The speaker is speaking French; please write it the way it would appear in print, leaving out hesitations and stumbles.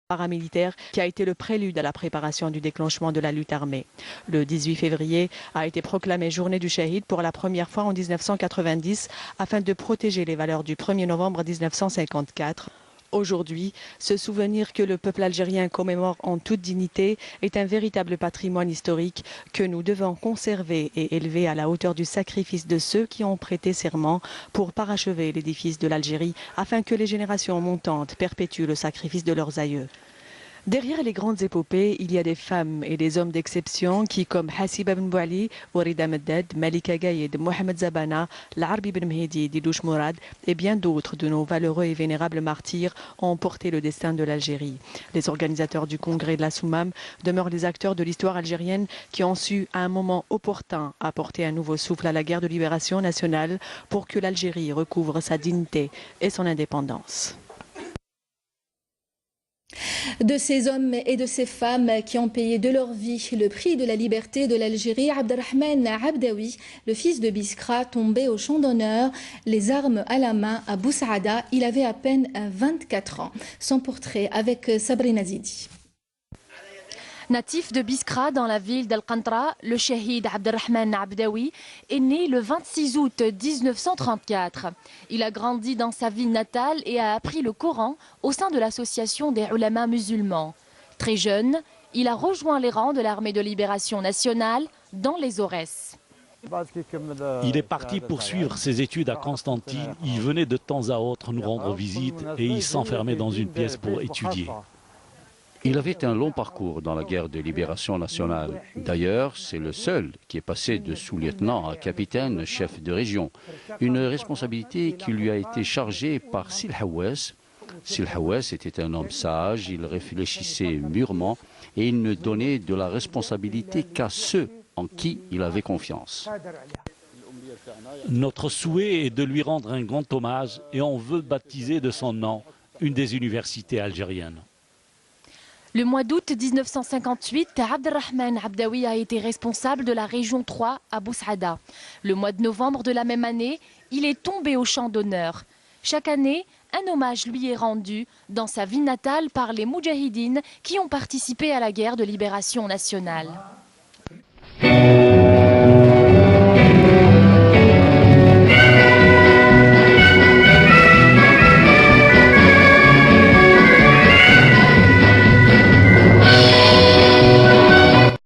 paramilitaire qui a été le prélude à la préparation du déclenchement de la lutte armée. Le 18 février a été proclamée journée du Shahid pour la première fois en 1990 afin de protéger les valeurs du 1er novembre 1954. Aujourd'hui, ce souvenir que le peuple algérien commémore en toute dignité est un véritable patrimoine historique que nous devons conserver et élever à la hauteur du sacrifice de ceux qui ont prêté serment pour parachever l'édifice de l'Algérie afin que les générations montantes perpétuent le sacrifice de leurs aïeux. Derrière les grandes épopées, il y a des femmes et des hommes d'exception qui, comme Hassiba Ben Bouali, Warida Meddad, Malika Gaïed, Mohamed Zabana, L'Arbi Ben Mehdi, Didouche Mourad et bien d'autres de nos valeureux et vénérables martyrs ont porté le destin de l'Algérie. Les organisateurs du congrès de la Soumam demeurent les acteurs de l'histoire algérienne qui ont su, à un moment opportun, apporter un nouveau souffle à la guerre de libération nationale pour que l'Algérie recouvre sa dignité et son indépendance. De ces hommes et de ces femmes qui ont payé de leur vie le prix de la liberté de l'Algérie, Abderrahmane Abdaoui, le fils de Biskra, tombé au champ d'honneur, les armes à la main à Bou Saada. Il avait à peine 24 ans. Son portrait avec Sabrina Zidi. Natif de Biskra dans la ville d'Al-Qantra, le shahid Abderrahmane Abdaoui est né le 26 août 1934. Il a grandi dans sa ville natale et a appris le Coran au sein de l'association des ulama musulmans. Très jeune, il a rejoint les rangs de l'armée de libération nationale dans les Aurès. Il est parti poursuivre ses études à Constantine. Il venait de temps à autre nous rendre visite et il s'enfermait dans une pièce pour étudier. Il avait un long parcours dans la guerre de libération nationale. D'ailleurs, c'est le seul qui est passé de sous-lieutenant à capitaine, chef de région. Une responsabilité qui lui a été chargée par Sil Hawes. Sil Hawes était un homme sage, il réfléchissait mûrement et il ne donnait de la responsabilité qu'à ceux en qui il avait confiance. Notre souhait est de lui rendre un grand hommage et on veut baptiser de son nom une des universités algériennes. Le mois d'août 1958, Abderrahmane Abdaoui a été responsable de la région 3 à Bou Saada. Le mois de novembre de la même année, il est tombé au champ d'honneur. Chaque année, un hommage lui est rendu dans sa ville natale par les Moudjahidines qui ont participé à la guerre de libération nationale.